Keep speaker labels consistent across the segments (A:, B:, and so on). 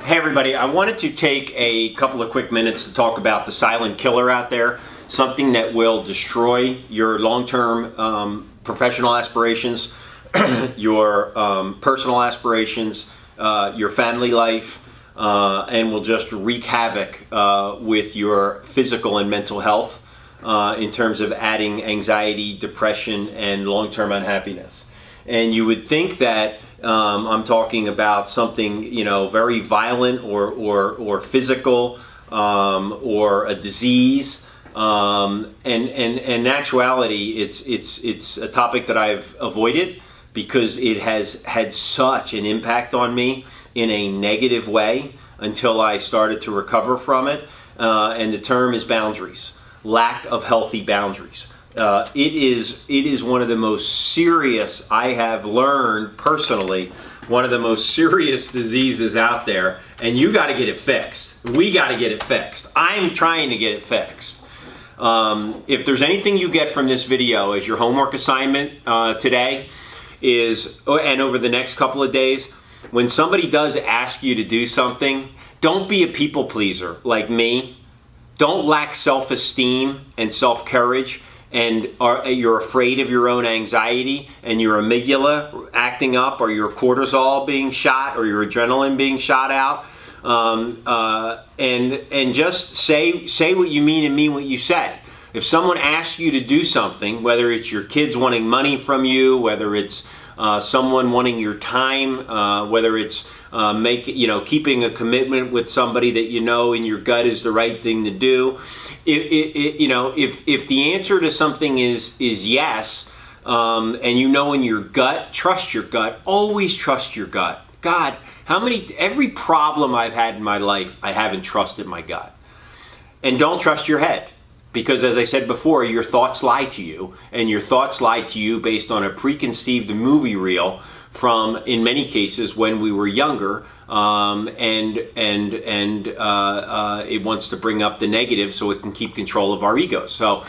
A: Hey everybody, I wanted to take a couple of quick minutes to talk about the silent killer out there, something that will destroy your long-term professional aspirations, your personal aspirations, your family life, and will just wreak havoc with your physical and mental health in terms of adding anxiety, depression, and long-term unhappiness. And you would think that I'm talking about something, very violent or physical or a disease. And in actuality, it's a topic that I've avoided because it has had such an impact on me in a negative way until I started to recover from it. And the term is boundaries, lack of healthy boundaries. It is one of the most serious, I have learned personally, one of the most serious diseases out there, and you got to get it fixed. We got to get it fixed. I'm trying to get it fixed. If there's anything you get from this video as your homework assignment today and over the next couple of days, when somebody does ask you to do something, don't be a people pleaser like me. Don't lack self-esteem and self-courage, and you're afraid of your own anxiety and your amygdala acting up, or your cortisol being shot, or your adrenaline being shot out. And just say what you mean and mean what you say. If someone asks you to do something, whether it's your kids wanting money from you, whether it's someone wanting your time, whether it's keeping a commitment with somebody that you know in your gut is the right thing to do. If the answer to something is yes, and in your gut, trust your gut. Always trust your gut. God, every problem I've had in my life, I haven't trusted my gut. And don't trust your head. Because as I said before, your thoughts lie to you, and your thoughts lie to you based on a preconceived movie reel from, in many cases, when we were younger, and it wants to bring up the negative so it can keep control of our egos. So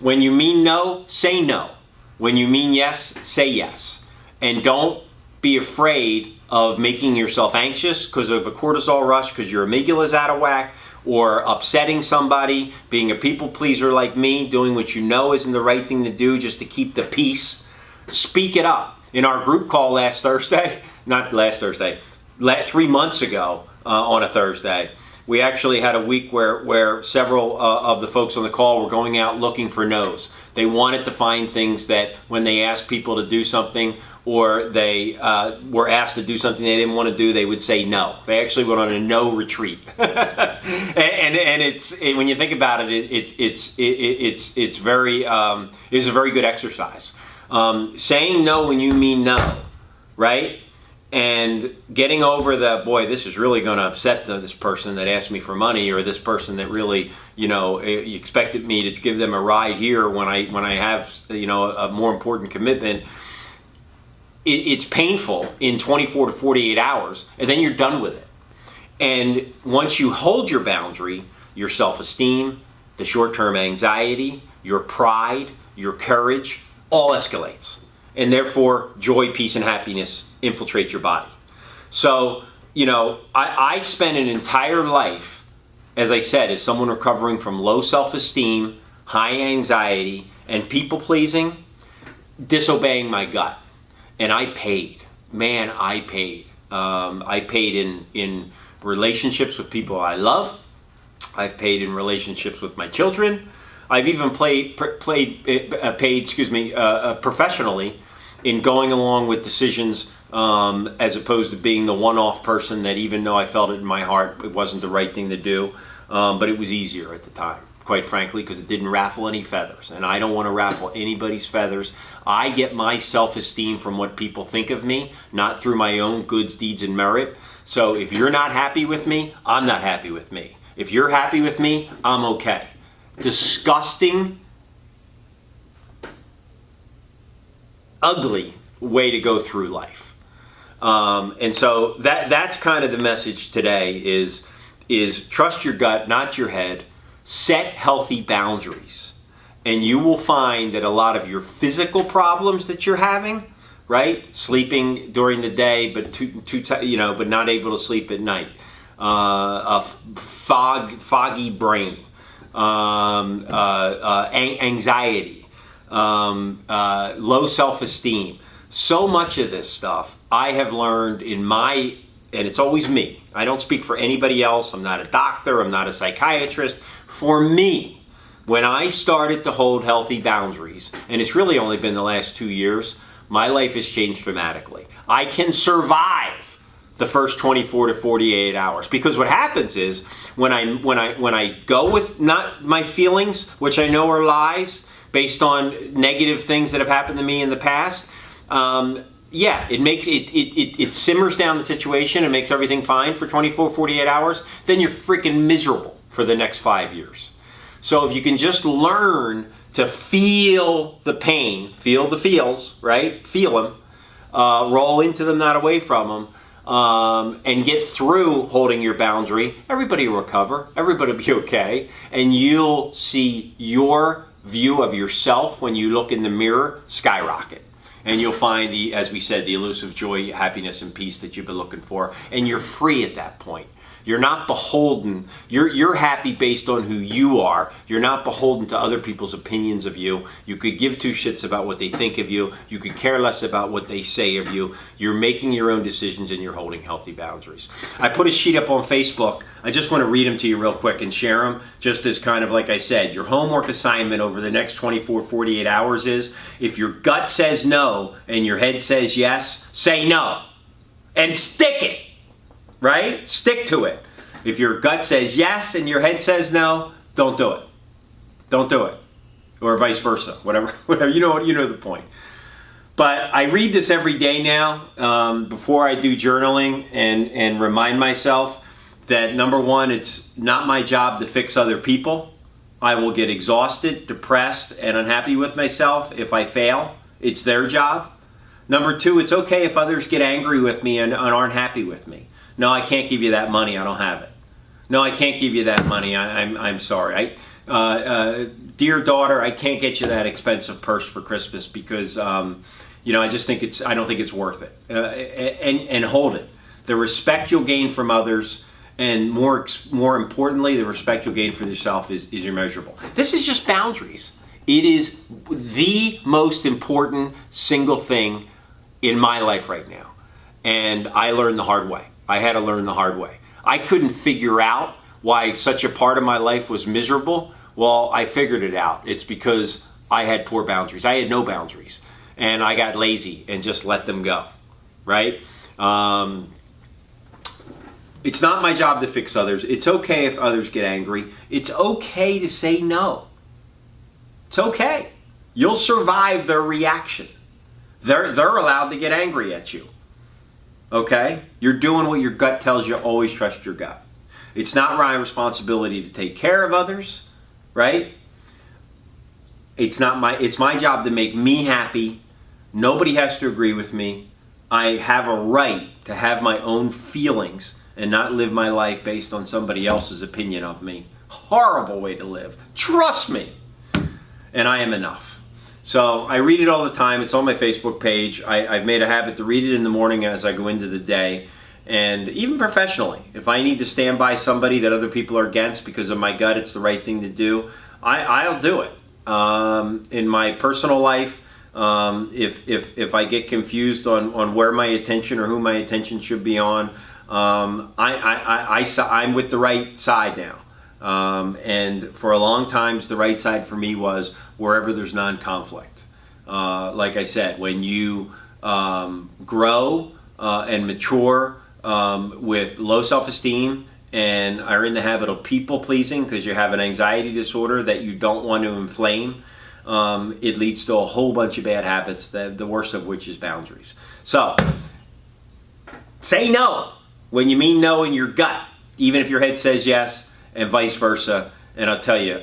A: when you mean no, say no. When you mean yes, say yes. And don't be afraid of making yourself anxious because of a cortisol rush, because your amygdala is out of whack, or upsetting somebody, being a people pleaser like me, doing what you know isn't the right thing to do just to keep the peace. Speak it up. In our group call 3 months ago on a Thursday, we actually had a week where several of the folks on the call were going out looking for no's. They wanted to find things that when they asked people to do something, or they were asked to do something they didn't want to do, they would say no. They actually went on a no retreat. and when you think about it, it's a very good exercise. Saying no when you mean no, right? And getting over this is really going to upset this person that asked me for money, or this person that really, expected me to give them a ride here when I have, a more important commitment. It's painful in 24 to 48 hours, and then you're done with it. And once you hold your boundary, your self-esteem, the short-term anxiety, your pride, your courage, all escalates. And therefore, joy, peace, and happiness infiltrate your body. So, I spent an entire life, as I said, as someone recovering from low self-esteem, high anxiety, and people-pleasing, disobeying my gut. And I paid. Man, I paid. I paid in relationships with people I love. I've paid in relationships with my children. I've even paid professionally in going along with decisions as opposed to being the one-off person that, even though I felt it in my heart, it wasn't the right thing to do. But it was easier at the time, quite frankly, because it didn't raffle any feathers. And I don't want to raffle anybody's feathers. I get my self-esteem from what people think of me, not through my own goods, deeds, and merit. So if you're not happy with me, I'm not happy with me. If you're happy with me, I'm okay. Disgusting, ugly way to go through life. And so that's kind of the message today is trust your gut, not your head. Set healthy boundaries. And you will find that a lot of your physical problems that you're having right? Sleeping during the day, but but not able to sleep at night. Foggy brain, anxiety, low self-esteem. So much of this stuff I have learned and it's always me. I don't speak for anybody else. I'm not a doctor. I'm not a psychiatrist. For me, when I started to hold healthy boundaries, and it's really only been the last 2 years, my life has changed dramatically. I can survive the first 24 to 48 hours, because what happens is when I go with not my feelings, which I know are lies based on negative things that have happened to me in the past, it makes it simmers down the situation and makes everything fine for 24, 48 hours. Then you're freaking miserable for the next 5 years. So if you can just learn to feel the pain, feel the feels, right? Feel them, roll into them, not away from them, and get through holding your boundary, everybody will recover, everybody will be okay, and you'll see your view of yourself when you look in the mirror skyrocket. And you'll find as we said, the elusive joy, happiness, and peace that you've been looking for. And you're free at that point. You're not beholden. You're happy based on who you are. You're not beholden to other people's opinions of you. You could give two shits about what they think of you. You could care less about what they say of you. You're making your own decisions and you're holding healthy boundaries. I put a sheet up on Facebook. I just want to read them to you real quick and share them, just as kind of like I said, your homework assignment over the next 24, 48 hours is, if your gut says no and your head says yes, say no. And stick it. Right? Stick to it. If your gut says yes and your head says no, don't do it. Don't do it. Or vice versa. Whatever. You know the point. But I read this every day now before I do journaling and remind myself that, number one, it's not my job to fix other people. I will get exhausted, depressed, and unhappy with myself if I fail. It's their job. Number two, it's okay if others get angry with me and aren't happy with me. No, I can't give you that money. I don't have it. No, I can't give you that money. I'm sorry. Dear daughter, I can't get you that expensive purse for Christmas because I just think I don't think it's worth it. And hold it. The respect you'll gain from others, and more importantly, the respect you'll gain for yourself is immeasurable. This is just boundaries. It is the most important single thing in my life right now, and I learned the hard way. I had to learn the hard way. I couldn't figure out why such a part of my life was miserable. Well, I figured it out. It's because I had poor boundaries. I had no boundaries. And I got lazy and just let them go. Right? It's not my job to fix others. It's okay if others get angry. It's okay to say no. It's okay. You'll survive their reaction. They're allowed to get angry at you. Okay? You're doing what your gut tells you. Always trust your gut. It's not my responsibility to take care of others, right? It's my job to make me happy. Nobody has to agree with me. I have a right to have my own feelings and not live my life based on somebody else's opinion of me. Horrible way to live. Trust me. And I am enough. So I read it all the time. It's on my Facebook page. I've made a habit to read it in the morning as I go into the day. And even professionally, if I need to stand by somebody that other people are against because of my gut, it's the right thing to do, I'll do it. In my personal life, if I get confused on where my attention or who my attention should be on, I'm with the right side now. And for a long time, the right side for me was wherever there's non-conflict. Like I said, when you grow and mature with low self-esteem and are in the habit of people-pleasing because you have an anxiety disorder that you don't want to inflame, it leads to a whole bunch of bad habits, the worst of which is boundaries. So, say no when you mean no in your gut, even if your head says yes, and vice versa. And I'll tell you,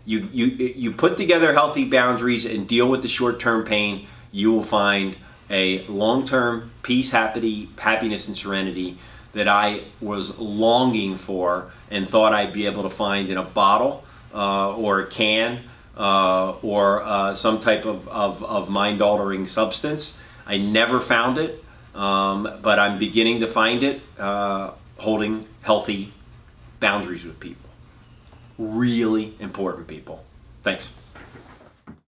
A: you put together healthy boundaries and deal with the short-term pain, you will find a long-term peace, happiness, and serenity that I was longing for and thought I'd be able to find in a bottle or a can or some type of mind-altering substance. I never found it, but I'm beginning to find it holding healthy boundaries with people. Really important, people. Thanks.